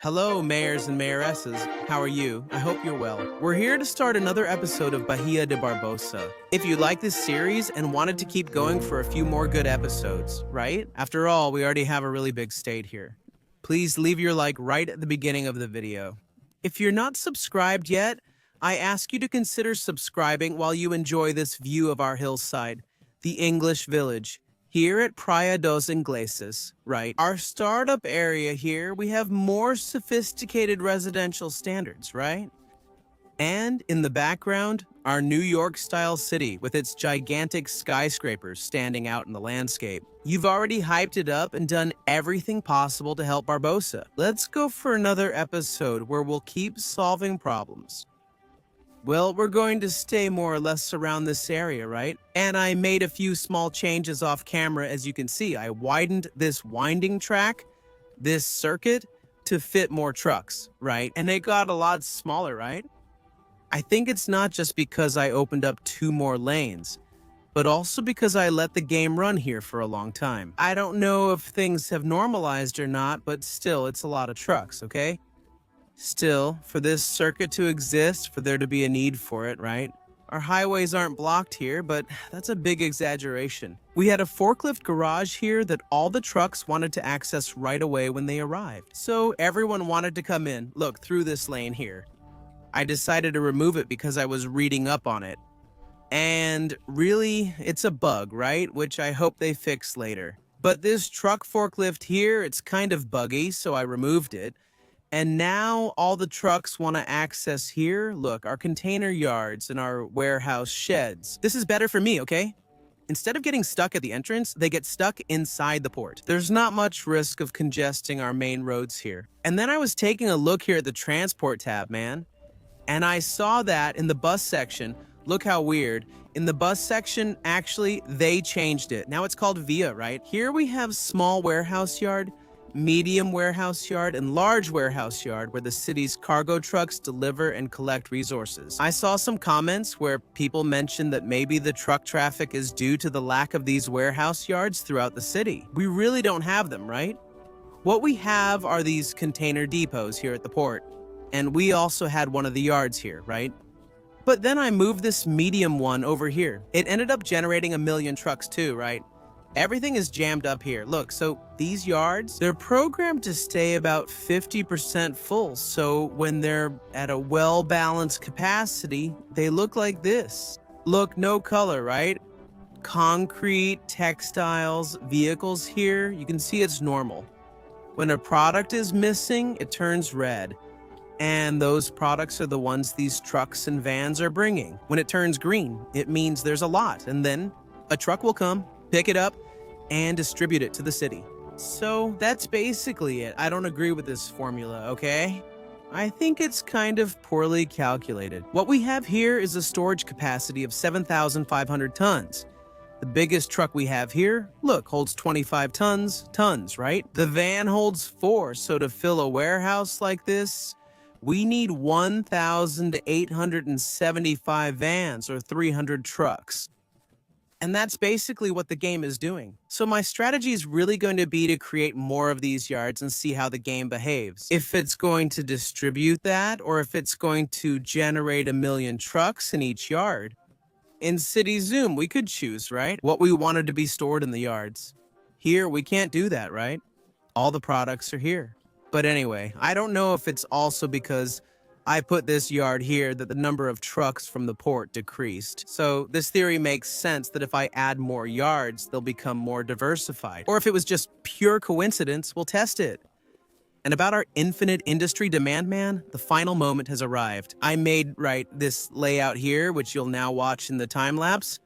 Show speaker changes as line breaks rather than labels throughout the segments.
Hello, mayors and mayoresses. How are you? I hope you're well. We're here to start another episode of Bahia de Barbosa. If you like this series and wanted to keep going for a few more good episodes, right? After all, we already have a really big state here. Please leave your like right at the beginning of the video. If you're not subscribed yet, I ask you to consider subscribing while you enjoy this view of our hillside, the English village. Here at Praia dos Ingleses, right? Our startup area here, we have more sophisticated residential standards, right? And in the background, our New York-style city with its gigantic skyscrapers standing out in the landscape. You've already hyped it up and done everything possible to help Barbosa. Let's go for another episode where we'll keep solving problems. Well, we're going to stay more or less around this area, right? And I made a few small changes off camera, as you can see. I widened this winding track, this circuit, to fit more trucks, right? And it got a lot smaller, right? I think it's not just because I opened up 2 more lanes, but also because I let the game run here for a long time. I don't know if things have normalized or not, but still, it's a lot of trucks, okay? Still, for this circuit to exist, for there to be a need for it, right? Our highways aren't blocked here, but that's a big exaggeration. We had a forklift garage here that all the trucks wanted to access right away when they arrived. So everyone wanted to come in, look, through this lane here. I decided to remove it because I was reading up on it. And really, it's a bug, right? Which I hope they fix later. But this truck forklift here, it's kind of buggy, so I removed it. And now all the trucks want to access here. Look, our container yards and our warehouse sheds. This is better for me, okay? Instead of getting stuck at the entrance, they get stuck inside the port. There's not much risk of congesting our main roads here. And then I was taking a look here at the transport tab, man. And I saw that in the bus section. Look how weird. In the bus section, actually, they changed it. Now it's called Via, right? Here we have small warehouse yard, medium warehouse yard, and large warehouse yard where the city's cargo trucks deliver and collect resources. I saw some comments where people mentioned that maybe the truck traffic is due to the lack of these warehouse yards throughout the city. We really don't have them, right? What we have are these container depots here at the port, and we also had one of the yards here, right? But then I moved this medium one over here. It ended up generating 1 million trucks too, right? Everything is jammed up here. Look, so these yards, they're programmed to stay about 50% full. So when they're at a well-balanced capacity, they look like this. Look, no color, right? Concrete, textiles, vehicles here, you can see it's normal. When a product is missing, it turns red. And those products are the ones these trucks and vans are bringing. When it turns green, it means there's a lot. And then a truck will come, pick it up, and distribute it to the city. So that's basically it. I don't agree with this formula, okay? I think it's kind of poorly calculated. What we have here is a storage capacity of 7,500 tons. The biggest truck we have here, look, holds 25 tons, right? The van holds 4, so to fill a warehouse like this, we need 1,875 vans or 300 trucks. And that's basically what the game is doing. So my strategy is really going to be to create more of these yards and see how the game behaves. If it's going to distribute that, or if it's going to generate 1 million trucks in each yard. In City Zoom, we could choose, right? What we wanted to be stored in the yards. Here, we can't do that, right? All the products are here. But anyway, I don't know if it's also because I put this yard here that the number of trucks from the port decreased. So this theory makes sense that if I add more yards, they'll become more diversified. Or if it was just pure coincidence, we'll test it. And about our infinite industry demand, man, the final moment has arrived. I made, this layout here, which you'll now watch in the time-lapse.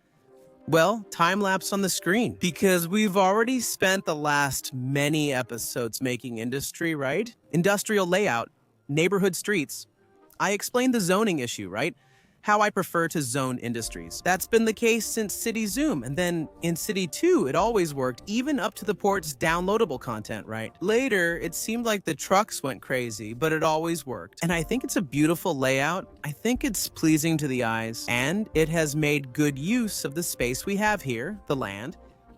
Well, time-lapse on the screen, because we've already spent the last many episodes making industry, right? Industrial layout, neighborhood streets. I explained the zoning issue, right? How I prefer to zone industries. That's been the case since City Zoom, and then in City 2, it always worked, even up to the port's downloadable content, right? Later, it seemed like the trucks went crazy, but it always worked. And I think it's a beautiful layout. I think it's pleasing to the eyes, and it has made good use of the space we have here, the land,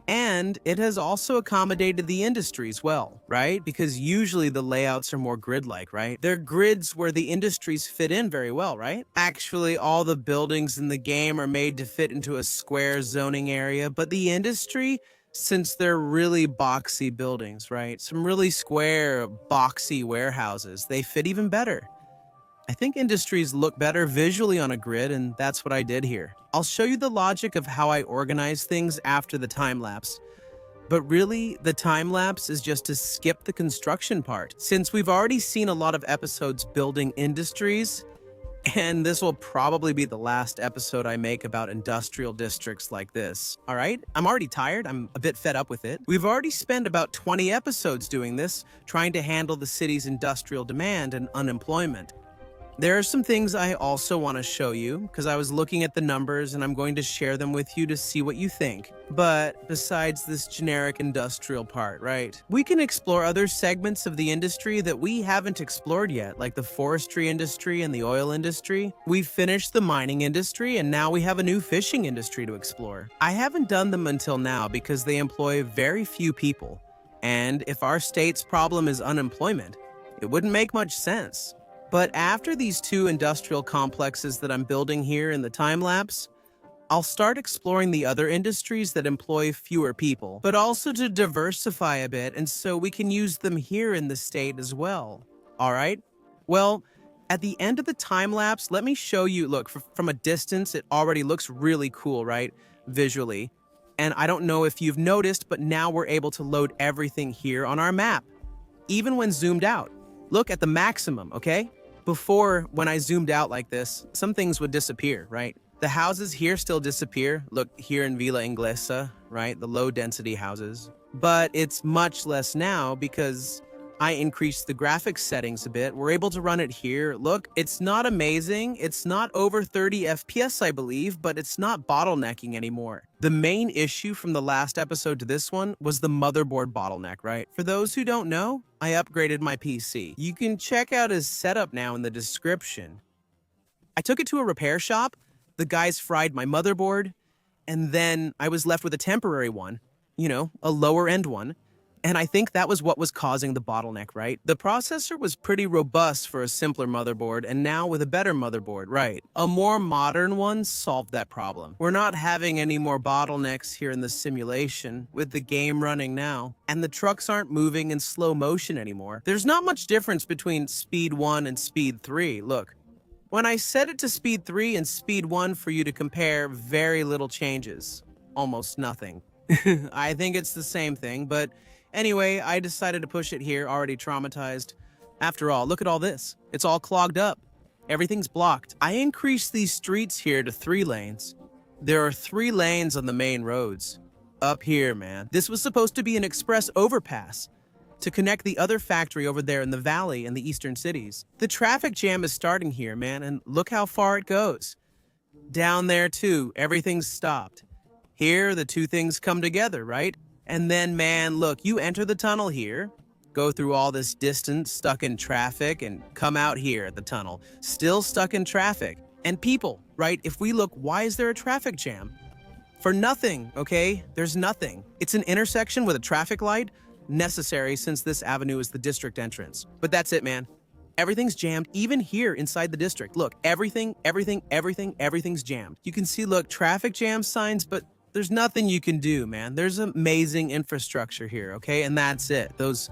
And it has also accommodated the industries well, right? Because usually the layouts are more grid-like, right? They're grids where the industries fit in very well, right? Actually, all the buildings in the game are made to fit into a square zoning area, but the industry, since they're really boxy buildings, right? Some really square, boxy warehouses, they fit even better. I think industries look better visually on a grid, and that's what I did here. I'll show you the logic of how I organize things after the time lapse. But really, the time lapse is just to skip the construction part, since we've already seen a lot of episodes building industries, and this will probably be the last episode I make about industrial districts like this. All right? I'm already tired. I'm a bit fed up with it. We've already spent about 20 episodes doing this, trying to handle the city's industrial demand and unemployment. There are some things I also want to show you, because I was looking at the numbers and I'm going to share them with you to see what you think. But besides this generic industrial part, right? We can explore other segments of the industry that we haven't explored yet, like the forestry industry and the oil industry. We've finished the mining industry and now we have a new fishing industry to explore. I haven't done them until now because they employ very few people. And if our state's problem is unemployment, it wouldn't make much sense. But after these two industrial complexes that I'm building here in the time lapse, I'll start exploring the other industries that employ fewer people, but also to diversify a bit, and so we can use them here in the state as well. All right? Well, at the end of the time lapse, let me show you, look, from a distance, it already looks really cool, right? Visually. And I don't know if you've noticed, but now we're able to load everything here on our map, even when zoomed out. Look at the maximum, okay? Before, when I zoomed out like this, some things would disappear, right? The houses here still disappear. Look, here in Villa Inglesa, right? The low-density houses. But it's much less now because I increased the graphics settings a bit. We're able to run it here. Look, it's not amazing. It's not over 30 FPS, I believe, but it's not bottlenecking anymore. The main issue from the last episode to this one was the motherboard bottleneck, right? For those who don't know, I upgraded my PC. You can check out his setup now in the description. I took it to a repair shop. The guys fried my motherboard, and then I was left with a temporary one, you know, a lower end one. And I think that was what was causing the bottleneck, right? The processor was pretty robust for a simpler motherboard, and now with a better motherboard, right? A more modern one solved that problem. We're not having any more bottlenecks here in the simulation, with the game running now, and the trucks aren't moving in slow motion anymore. There's not much difference between Speed 1 and Speed 3, look. When I set it to Speed 3 and Speed 1 for you to compare, very little changes. Almost nothing. I think it's the same thing, but anyway, I decided to push it here, already traumatized. After all, look at all this. It's all clogged up. Everything's blocked. I increased these streets here to 3 lanes. There are 3 lanes on the main roads. Up here, man. This was supposed to be an express overpass to connect the other factory over there in the valley and the eastern cities. The traffic jam is starting here, man, and look how far it goes. Down there, too, everything's stopped. Here, the two things come together, right? And then, man, look, you enter the tunnel here, go through all this distance, stuck in traffic, and come out here at the tunnel, still stuck in traffic. And people, right? If we look, why is there a traffic jam? For nothing, okay? There's nothing. It's an intersection with a traffic light, necessary since this avenue is the district entrance. But that's it, man. Everything's jammed, even here inside the district. Look, everything's jammed. You can see, look, traffic jam signs, but there's nothing you can do, man. There's amazing infrastructure here, okay? And that's it. Those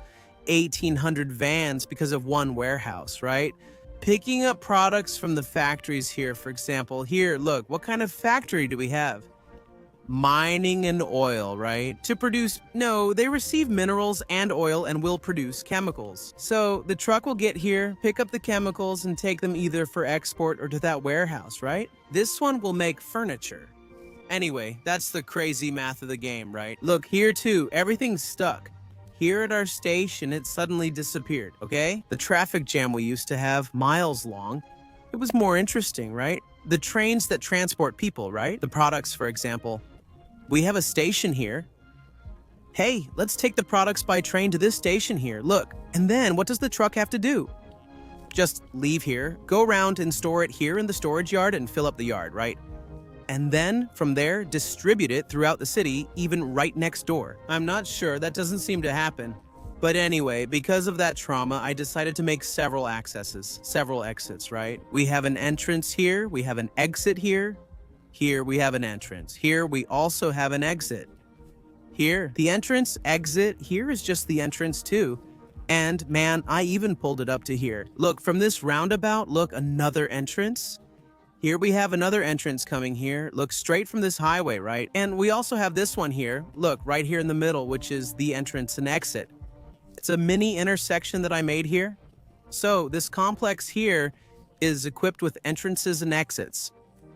1,800 vans because of one warehouse, right? Picking up products from the factories here, for example. Here, look, what kind of factory do we have? Mining and oil, right? To produce, no, they receive minerals and oil and will produce chemicals. So the truck will get here, pick up the chemicals, and take them either for export or to that warehouse, right? This one will make furniture. Anyway, that's the crazy math of the game, right? Look, here too, everything's stuck. Here at our station, it suddenly disappeared, okay? The traffic jam we used to have, miles long, it was more interesting, right? The trains that transport people, right? The products, for example. We have a station here. Hey, let's take the products by train to this station here. Look, and then what does the truck have to do? Just leave here, go around and store it here in the storage yard and fill up the yard, right? and then from there distribute it throughout the city, even right next door. I'm not sure, that doesn't seem to happen. But anyway, because of that trauma, I decided to make several exits, right? We have an entrance here, we have an exit here. Here we have an entrance. Here we also have an exit. Here, the entrance, exit, here is just the entrance too. And man, I even pulled it up to here. Look, from this roundabout, look, another entrance. Here we have another entrance coming here. Look, straight from this highway, right? And we also have this one here. Look, right here in the middle, which is the entrance and exit. It's a mini intersection that I made here. So this complex here is equipped with entrances and exits.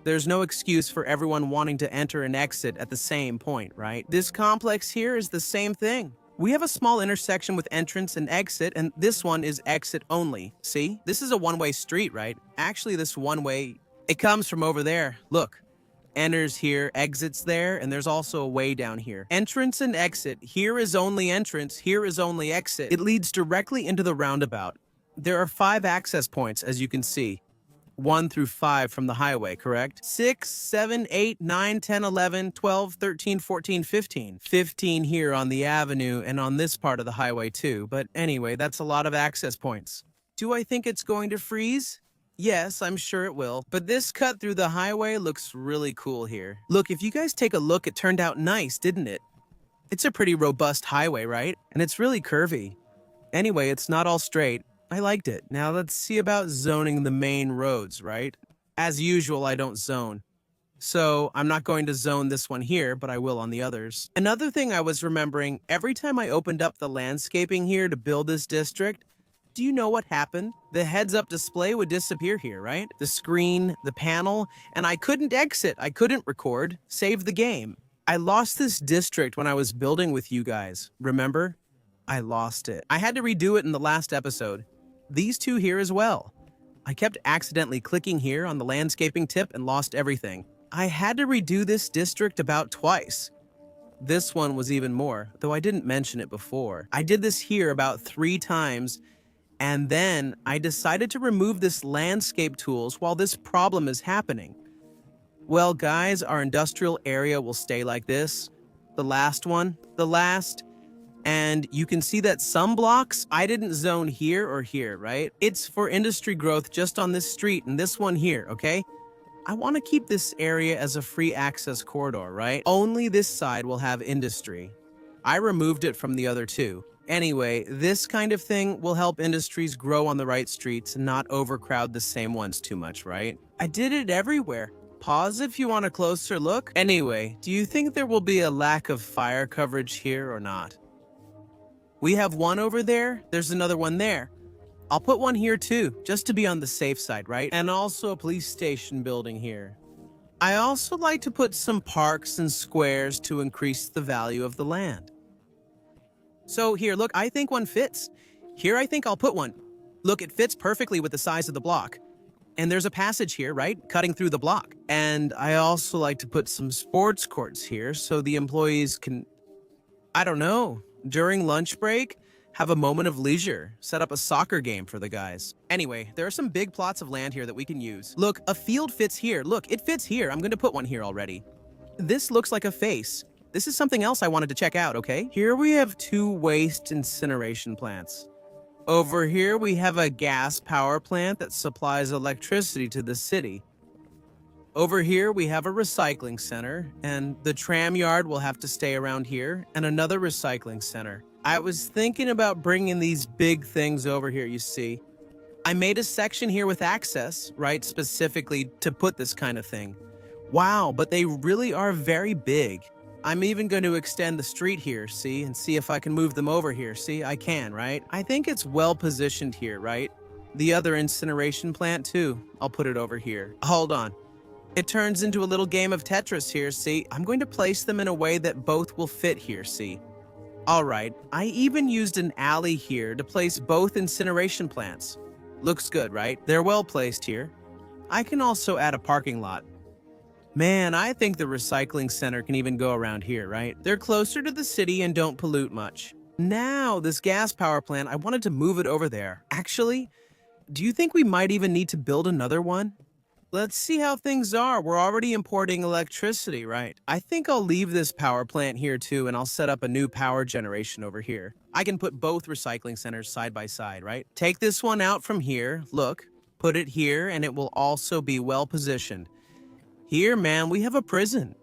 There's no excuse for everyone wanting to enter and exit at the same point, right? This complex here is the same thing. We have a small intersection with entrance and exit, and this one is exit only. See? This is a one-way street, right? Actually, this one-way, it comes from over there. Look. Enters here, exits there, and there's also a way down here. Entrance and exit. Here is only entrance, here is only exit. It leads directly into the roundabout. There are 5 access points, as you can see. 1 through 5 from the highway, correct? 6, 7, 8, 9, 10, 11, 12, 13, 14, 15. 15 here on the avenue and on this part of the highway too. But anyway, that's a lot of access points. Do I think it's going to freeze? Yes, I'm sure it will. But this cut through the highway looks really cool here. Look, if you guys take a look, it turned out nice, didn't it? It's a pretty robust highway, right? And it's really curvy. Anyway, it's not all straight. I liked it. Now let's see about zoning the main roads, right? As usual, I don't zone. So I'm not going to zone this one here, but I will on the others. Another thing I was remembering, every time I opened up the landscaping here to build this district, do you know what happened? The heads-up display would disappear here, right? The screen, the panel, and I couldn't exit. I couldn't record, save the game. I lost this district when I was building with you guys. Remember? I lost it. I had to redo it in the last episode. These two here as well. I kept accidentally clicking here on the landscaping tip and lost everything. I had to redo this district about twice. This one was even more, though I didn't mention it before. I did this here about 3 times, and then I decided to remove this landscape tools while this problem is happening. Well, guys, our industrial area will stay like this. The last one, and you can see that some blocks, I didn't zone here or here, right? It's for industry growth just on this street and this one here, okay? I want to keep this area as a free access corridor, right? Only this side will have industry. I removed it from the other two. Anyway, this kind of thing will help industries grow on the right streets and not overcrowd the same ones too much, right? I did it everywhere. Pause if you want a closer look. Anyway, do you think there will be a lack of fire coverage here or not? We have one over there, there's another one there. I'll put one here too, just to be on the safe side, right? And also a police station building here. I also like to put some parks and squares to increase the value of the land. So here, look, I think one fits. Here I think I'll put one. Look, it fits perfectly with the size of the block. And there's a passage here, right? Cutting through the block. And I also like to put some sports courts here so the employees can, I don't know, during lunch break, have a moment of leisure, set up a soccer game for the guys. Anyway, there are some big plots of land here that we can use. Look, a field fits here. Look, it fits here. I'm going to put one here already. This looks like a face. This is something else I wanted to check out, okay? Here we have 2 waste incineration plants. Over here we have a gas power plant that supplies electricity to the city. Over here we have a recycling center, and the tram yard will have to stay around here, and another recycling center. I was thinking about bringing these big things over here, you see. I made a section here with access, right, specifically to put this kind of thing. Wow, but they really are very big. I'm even going to extend the street here, see, and see if I can move them over here. See, I can, right? I think it's well positioned here, right? The other incineration plant too. I'll put it over here. Hold on. It turns into a little game of Tetris here, see? I'm going to place them in a way that both will fit here, see? All right, I even used an alley here to place both incineration plants. Looks good, right? They're well placed here. I can also add a parking lot. Man, I think the recycling center can even go around here, right? They're closer to the city and don't pollute much. Now, this gas power plant, I wanted to move it over there. Actually, do you think we might even need to build another one? Let's see how things are. We're already importing electricity, right? I think I'll leave this power plant here too, and I'll set up a new power generation over here. I can put both recycling centers side by side, right? Take this one out from here, look, put it here, and it will also be well positioned. Here, man, we have a prison.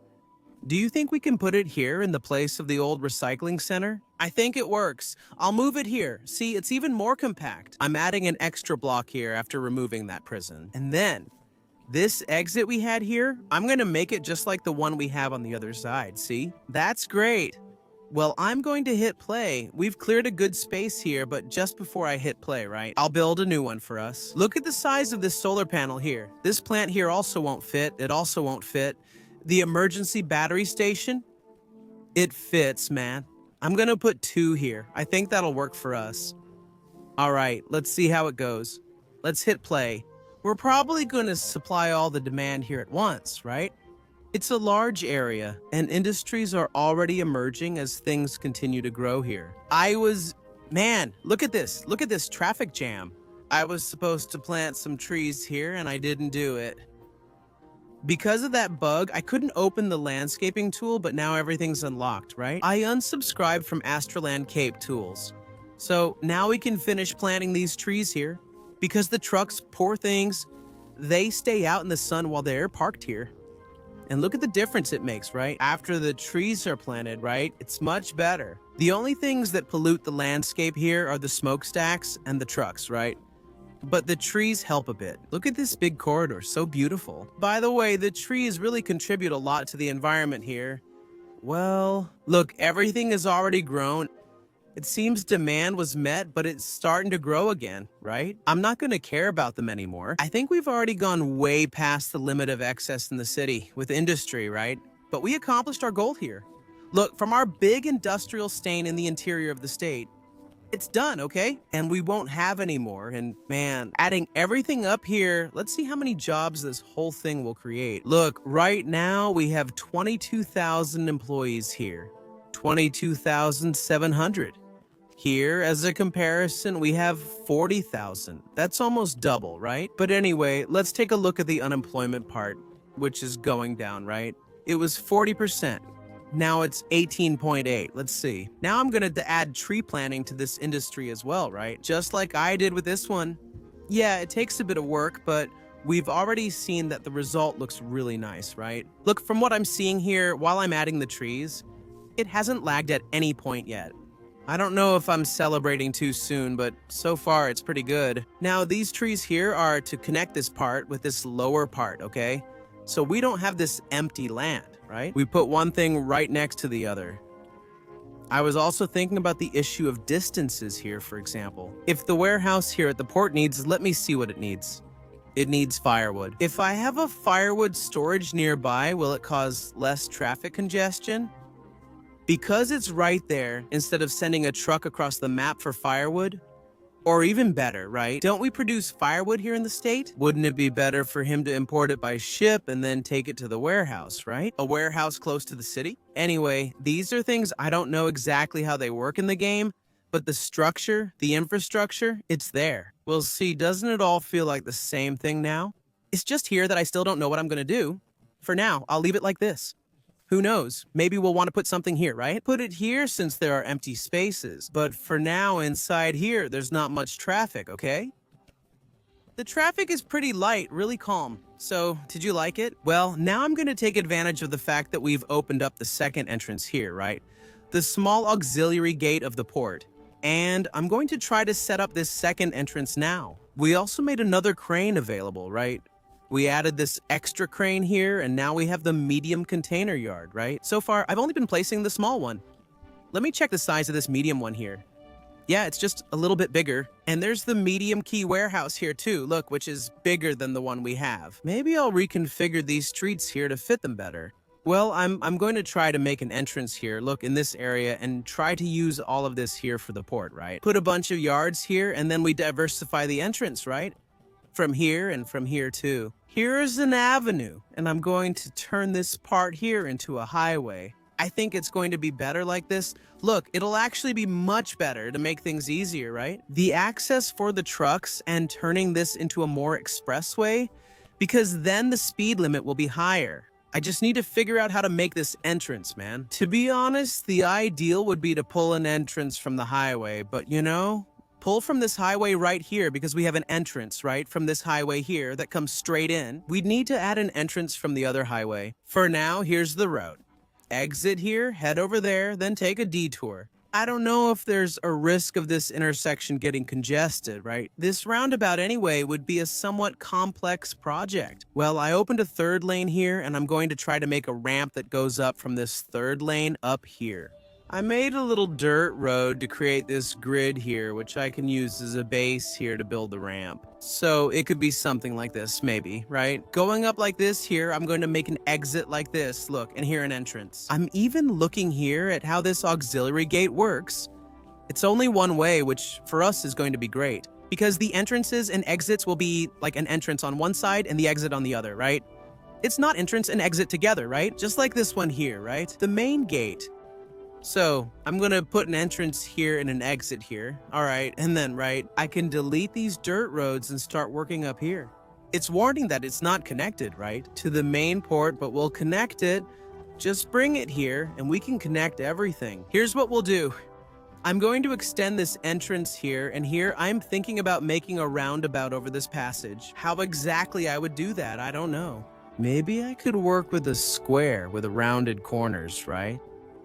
Do you think we can put it here in the place of the old recycling center? I think it works. I'll move it here. See, it's even more compact. I'm adding an extra block here after removing that prison. And then, this exit we had here, I'm gonna make it just like the one we have on the other side, see? That's great. Well, I'm going to hit play. We've cleared a good space here, but just before I hit play, right? I'll build a new one for us. Look at the size of this solar panel here. This plant here also won't fit. It also won't fit. The emergency battery station, it fits, man. I'm gonna put 2 here. I think that'll work for us. All right, let's see how it goes. Let's hit play. We're probably gonna supply all the demand here at once, right? It's a large area, and industries are already emerging as things continue to grow here. Man, look at this. Look at this traffic jam. I was supposed to plant some trees here, and I didn't do it. Because of that bug, I couldn't open the landscaping tool, but now everything's unlocked, right? I unsubscribed from Astroland Cape Tools. So now we can finish planting these trees here. Because the trucks, poor things, they stay out in the sun while they're parked here. And look at the difference it makes, right? After the trees are planted, right? It's much better. The only things that pollute the landscape here are the smokestacks and the trucks, right? But the trees help a bit. Look at this big corridor, so beautiful. By the way, the trees really contribute a lot to the environment here. Well, look, everything is already grown. It seems demand was met, but it's starting to grow again, right? I'm not gonna care about them anymore. I think we've already gone way past the limit of excess in the city with industry, right? But we accomplished our goal here. Look, from our big industrial stain in the interior of the state, it's done, okay? And we won't have any more. And man, adding everything up here, let's see how many jobs this whole thing will create. Look, right now we have 22,000 employees here. 22,700. Here, as a comparison, we have 40,000. That's almost double, right? But anyway, let's take a look at the unemployment part, which is going down, right? It was 40%. Now it's 18.8. Let's see. Now I'm going to add tree planting to this industry as well, right? Just like I did with this one. Yeah, it takes a bit of work, but we've already seen that the result looks really nice, right? Look, from what I'm seeing here, while I'm adding the trees, it hasn't lagged at any point yet. I don't know if I'm celebrating too soon, but so far it's pretty good. Now, these trees here are to connect this part with this lower part, okay? So we don't have this empty land, right? We put one thing right next to the other. I was also thinking about the issue of distances here, for example. If the warehouse here at the port needs, let me see what it needs. It needs firewood. If I have a firewood storage nearby, will it cause less traffic congestion? Because it's right there, instead of sending a truck across the map for firewood, or even better, right? Don't we produce firewood here in the state? Wouldn't it be better for him to import it by ship and then take it to the warehouse, right? A warehouse close to the city? Anyway, these are things I don't know exactly how they work in the game, but the structure, the infrastructure, it's there. We'll see, doesn't it all feel like the same thing now? It's just here that I still don't know what I'm gonna do. For now, I'll leave it like this. Who knows? Maybe we'll want to put something here, right? Put it here since there are empty spaces. But for now, inside here, there's not much traffic, okay? The traffic is pretty light, really calm. So, did you like it? Well, now I'm going to take advantage of the fact that we've opened up the second entrance here, right? The small auxiliary gate of the port. And I'm going to try to set up this second entrance now. We also made another crane available, right? We added this extra crane here, and now we have the medium container yard, right? So far, I've only been placing the small one. Let me check the size of this medium one here. Yeah, it's just a little bit bigger. And there's the medium key warehouse here too, look, which is bigger than the one we have. Maybe I'll reconfigure these streets here to fit them better. Well, I'm going to try to make an entrance here, look, in this area, and try to use all of this here for the port, right? Put a bunch of yards here, and then we diversify the entrance, right? From here and from here too. Here's an avenue, and I'm going to turn this part here into a highway. I think it's going to be better like this. Look, it'll actually be much better to make things easier, right? The access for the trucks and turning this into a more expressway because then the speed limit will be higher. I just need to figure out how to make this entrance, man. To be honest, the ideal would be to pull an entrance from the highway, but pull from this highway right here because we have an entrance, right, from this highway here that comes straight in. We'd need to add an entrance from the other highway. For now, here's the road. Exit here, head over there, then take a detour. I don't know if there's a risk of this intersection getting congested, right? This roundabout anyway would be a somewhat complex project. Well, I opened a third lane here, and I'm going to try to make a ramp that goes up from this third lane up here. I made a little dirt road to create this grid here, which I can use as a base here to build the ramp. So it could be something like this, maybe, right? Going up like this here, I'm going to make an exit like this, look, and here an entrance. I'm even looking here at how this auxiliary gate works. It's only one way, which for us is going to be great, because the entrances and exits will be like an entrance on one side and the exit on the other, right? It's not entrance and exit together, right? Just like this one here, right? The main gate. So I'm gonna put an entrance here and an exit here. All right, and then, right, I can delete these dirt roads and start working up here. It's warning that it's not connected, right, to the main port, but we'll connect it. Just bring it here and we can connect everything. Here's what we'll do. I'm going to extend this entrance here, and here I'm thinking about making a roundabout over this passage. How exactly I would do that, I don't know. Maybe I could work with a square with rounded corners, right?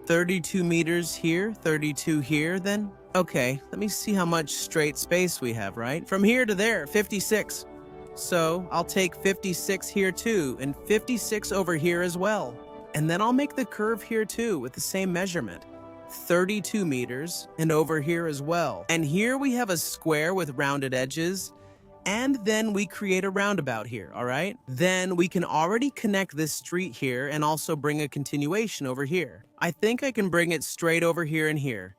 32 meters here, 32 here, then? Okay, let me see how much straight space we have, right? From here to there, 56. So I'll take 56 here too, and 56 over here as well. And then I'll make the curve here too with the same measurement. 32 meters, and over here as well. And here we have a square with rounded edges, and then we create a roundabout here, all right? Then we can already connect this street here and also bring a continuation over here. I think I can bring it straight over here and here.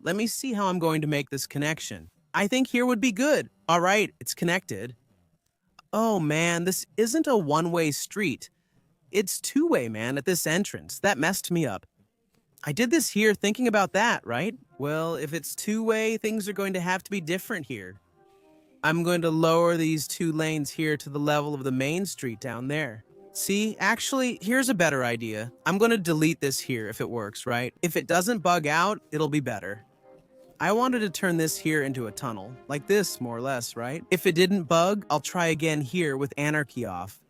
Let me see how I'm going to make this connection. I think here would be good. All right, it's connected. Oh man, this isn't a one-way street. It's two-way, man, at this entrance. That messed me up. I did this here thinking about that, right? Well, if it's two-way, things are going to have to be different here. I'm going to lower these two lanes here to the level of the main street down there. See, actually, here's a better idea. I'm going to delete this here if it works, right? If it doesn't bug out, it'll be better. I wanted to turn this here into a tunnel, like this, more or less, right? If it didn't bug, I'll try again here with anarchy off.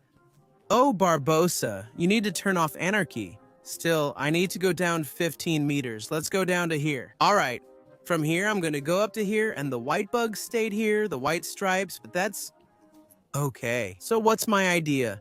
Oh, Barbosa, you need to turn off anarchy. Still, I need to go down 15 meters. Let's go down to here. All right. From here, I'm going to go up to here, and the white bugs stayed here, the white stripes, but that's okay. So what's my idea?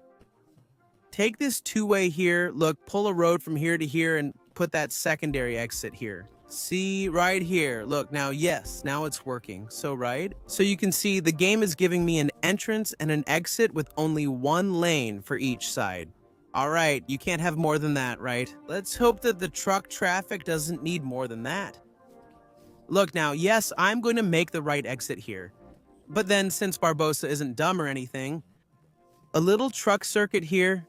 Take this two-way here, look, pull a road from here to here, and put that secondary exit here. See, right here. Look, now, yes, now it's working. So, right? So you can see the game is giving me an entrance and an exit with only one lane for each side. All right, you can't have more than that, right? Let's hope that the truck traffic doesn't need more than that. Look now, yes, I'm going to make the right exit here. But then, since Barbosa isn't dumb or anything, a little truck circuit here,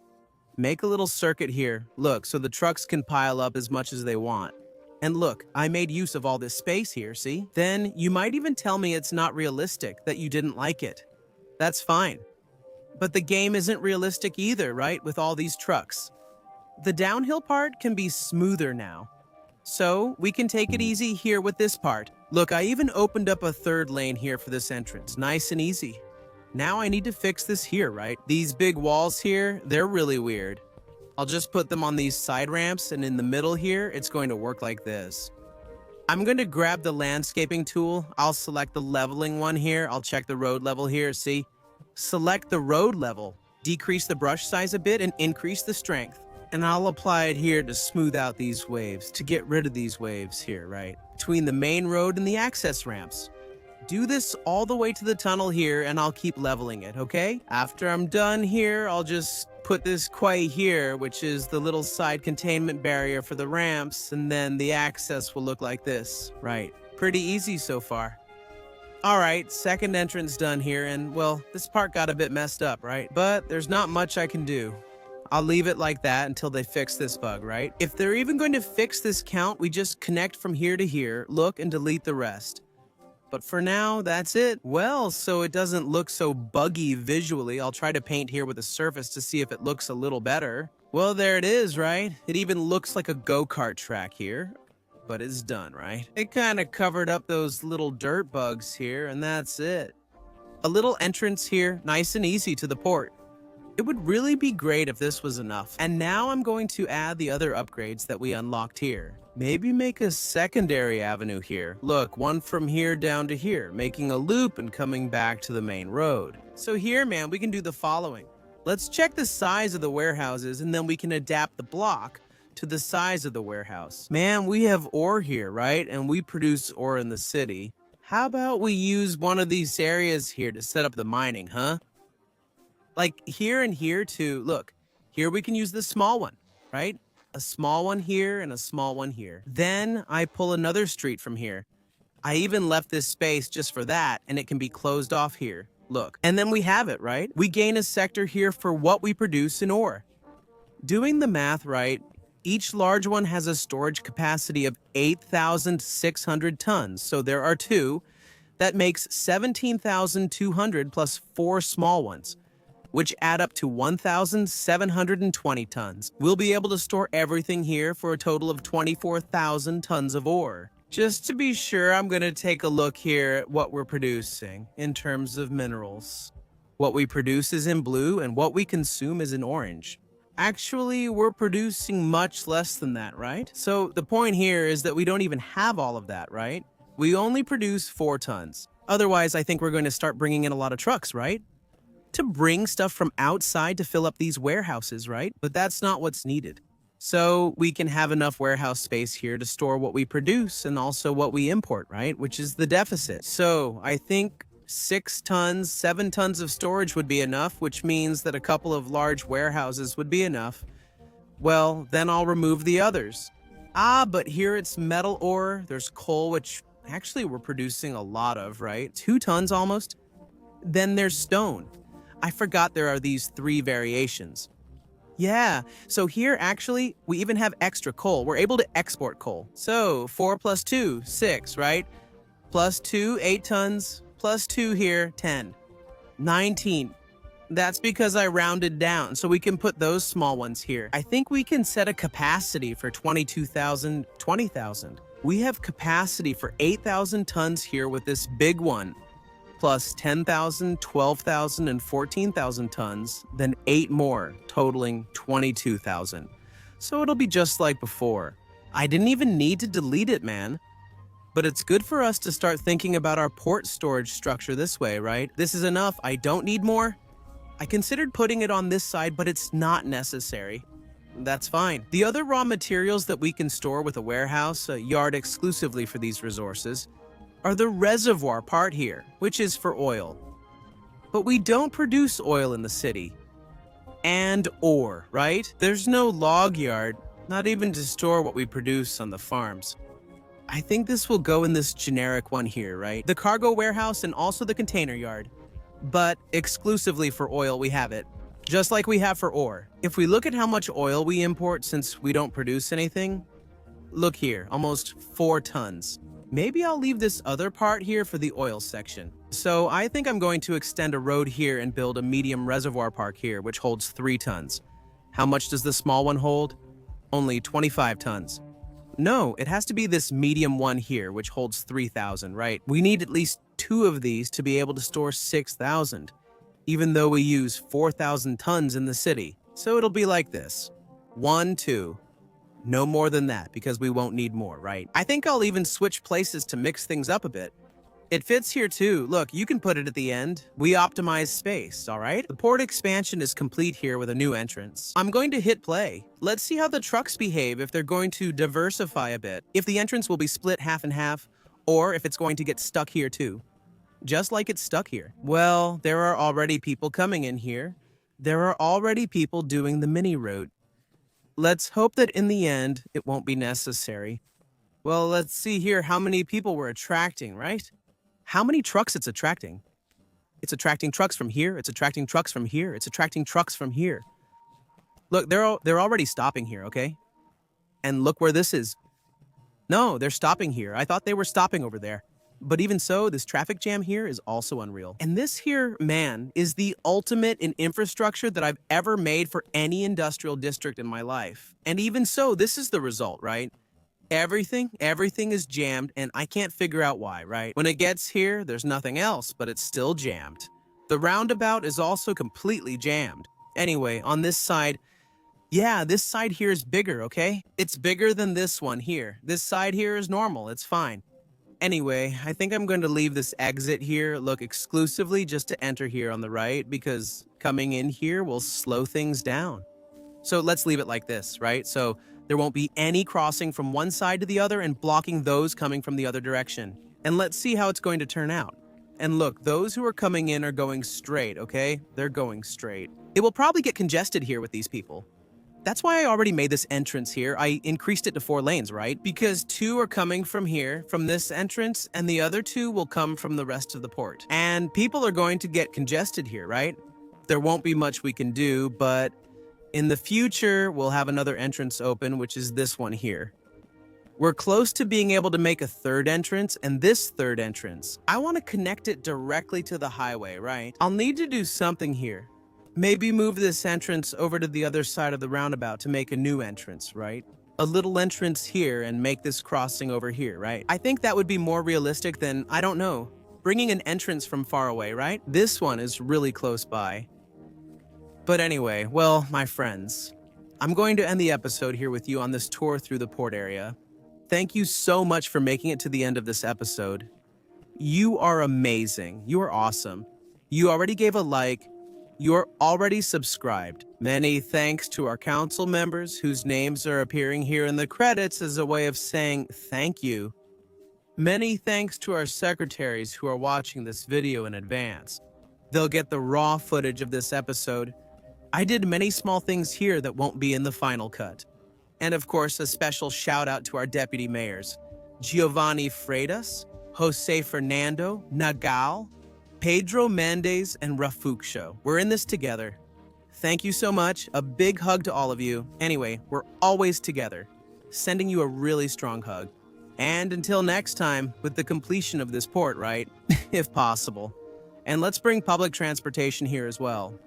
make a little circuit here. Look, so the trucks can pile up as much as they want. And look, I made use of all this space here, see? Then you might even tell me it's not realistic, that you didn't like it. That's fine. But the game isn't realistic either, right, with all these trucks. The downhill part can be smoother now. So we can take it easy here with this part. Look, I even opened up a third lane here for this entrance. Nice and easy. Now I need to fix this here, right? These big walls here, they're really weird. I'll just put them on these side ramps, and in the middle here, it's going to work like this. I'm going to grab the landscaping tool. I'll select the leveling one here. I'll check the road level here, see? Select the road level. Decrease the brush size a bit and increase the strength. And I'll apply it here to smooth out these waves, to get rid of these waves here, right? Between the main road and the access ramps. Do this all the way to the tunnel here, and I'll keep leveling it, okay? After I'm done here, I'll just put this quay here, which is the little side containment barrier for the ramps, and then the access will look like this, right? Pretty easy so far. All right, second entrance done here, and well, this part got a bit messed up, right? But there's not much I can do. I'll leave it like that until they fix this bug, right? If they're even going to fix this count, we just connect from here to here, look, and delete the rest. But for now, that's it. Well, so it doesn't look so buggy visually, I'll try to paint here with a surface to see if it looks a little better. Well, there it is, right? It even looks like a go-kart track here. But it's done, right? It kind of covered up those little dirt bugs here, and that's it. A little entrance here, nice and easy to the port. It would really be great if this was enough. And now I'm going to add the other upgrades that we unlocked here. Maybe make a secondary avenue here. Look, one from here down to here, making a loop and coming back to the main road. So here, man, we can do the following. Let's check the size of the warehouses, and then we can adapt the block to the size of the warehouse. Man, we have ore here, right? And we produce ore in the city. How about we use one of these areas here to set up the mining, huh? Like here and here too. Look, here we can use the small one, right? A small one here and a small one here. Then I pull another street from here. I even left this space just for that, and it can be closed off here. Look, and then we have it, right? We gain a sector here for what we produce in ore. Doing the math right, each large one has a storage capacity of 8,600 tons, so there are two. That makes 17,200 plus 4 small ones, which add up to 1,720 tons. We'll be able to store everything here for a total of 24,000 tons of ore. Just to be sure, I'm going to take a look here at what we're producing in terms of minerals. What we produce is in blue, and what we consume is in orange. Actually, we're producing much less than that, right? So the point here is that we don't even have all of that, right? We only produce 4 tons. Otherwise, I think we're going to start bringing in a lot of trucks, right? To bring stuff from outside to fill up these warehouses, right? But that's not what's needed. So we can have enough warehouse space here to store what we produce and also what we import, right? Which is the deficit. So I think 6 tons, 7 tons of storage would be enough, which means that a couple of large warehouses would be enough. Well, then I'll remove the others. But here it's metal ore, there's coal, which actually we're producing a lot of, right? 2 tons almost. Then there's stone. I forgot there are these 3 variations. Yeah, so here actually, we even have extra coal. We're able to export coal. So 4 plus 2, 6, right? Plus 2, 8 tons. Plus 2 here, 10. 19. That's because I rounded down, so we can put those small ones here. I think we can set a capacity for 22,000, 20,000. We have capacity for 8,000 tons here with this big one, plus 10,000, 12,000, and 14,000 tons, then 8 more, totaling 22,000. So it'll be just like before. I didn't even need to delete it, man. But it's good for us to start thinking about our port storage structure this way, right? This is enough. I don't need more. I considered putting it on this side, but it's not necessary. That's fine. The other raw materials that we can store with a warehouse, a yard exclusively for these resources, are the reservoir part here, which is for oil. But we don't produce oil in the city. And ore, right? There's no log yard, not even to store what we produce on the farms. I think this will go in this generic one here, right? The cargo warehouse and also the container yard. But exclusively for oil, we have it. Just like we have for ore. If we look at how much oil we import since we don't produce anything, look here, almost 4 tons. Maybe I'll leave this other part here for the oil section. So I think I'm going to extend a road here and build a medium reservoir park here, which holds 3 tons. How much does the small one hold? Only 25 tons. No, it has to be this medium one here, which holds 3,000, right? We need at least 2 of these to be able to store 6,000, even though we use 4,000 tons in the city. So it'll be like this. 1, 2. No more than that, because we won't need more, right? I think I'll even switch places to mix things up a bit. It fits here too. Look, you can put it at the end. We optimize space, all right? The port expansion is complete here with a new entrance. I'm going to hit play. Let's see how the trucks behave if they're going to diversify a bit. If the entrance will be split half and half, or if it's going to get stuck here too. Just like it's stuck here. Well, there are already people coming in here. There are already people doing the mini route. Let's hope that in the end, it won't be necessary. Well, let's see here how many people we're attracting, right? How many trucks it's attracting? It's attracting trucks from here. It's attracting trucks from here. It's attracting trucks from here. Look, they're already stopping here, okay? And look where this is. No, they're stopping here. I thought they were stopping over there. But even so, this traffic jam here is also unreal. And this here, man, is the ultimate in infrastructure that I've ever made for any industrial district in my life. And even so, this is the result, right? Everything is jammed, and I can't figure out why, right? When it gets here, there's nothing else, but it's still jammed. The roundabout is also completely jammed. Anyway, on this side, yeah, this side here is bigger, okay? It's bigger than this one here. This side here is normal, it's fine. Anyway, I think I'm going to leave this exit here look exclusively just to enter here on the right because coming in here will slow things down. So let's leave it like this, right? So there won't be any crossing from one side to the other and blocking those coming from the other direction. And let's see how it's going to turn out. And look, those who are coming in are going straight, okay? They're going straight. It will probably get congested here with these people. That's why I already made this entrance here. I increased it to 4 lanes, right? Because 2 are coming from here, from this entrance, and the other 2 will come from the rest of the port. And people are going to get congested here, right? There won't be much we can do, but in the future, we'll have another entrance open, which is this one here. We're close to being able to make a 3rd entrance, and this 3rd entrance, I want to connect it directly to the highway, right? I'll need to do something here. Maybe move this entrance over to the other side of the roundabout to make a new entrance, right? A little entrance here and make this crossing over here, right? I think that would be more realistic than, I don't know, bringing an entrance from far away, right? This one is really close by. But anyway, well, my friends, I'm going to end the episode here with you on this tour through the port area. Thank you so much for making it to the end of this episode. You are amazing. You are awesome. You already gave a like. You're already subscribed. Many thanks to our council members whose names are appearing here in the credits as a way of saying thank you. Many thanks to our secretaries who are watching this video in advance. They'll get the raw footage of this episode. I did many small things here that won't be in the final cut. And of course, a special shout out to our deputy mayors, Giovanni Freitas, Jose Fernando, Nagal, Pedro Mendes, and Rafuksho. We're in this together. Thank you so much. A big hug to all of you. Anyway, we're always together. Sending you a really strong hug. And until next time, with the completion of this port, right? If possible. And let's bring public transportation here as well.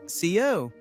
See you!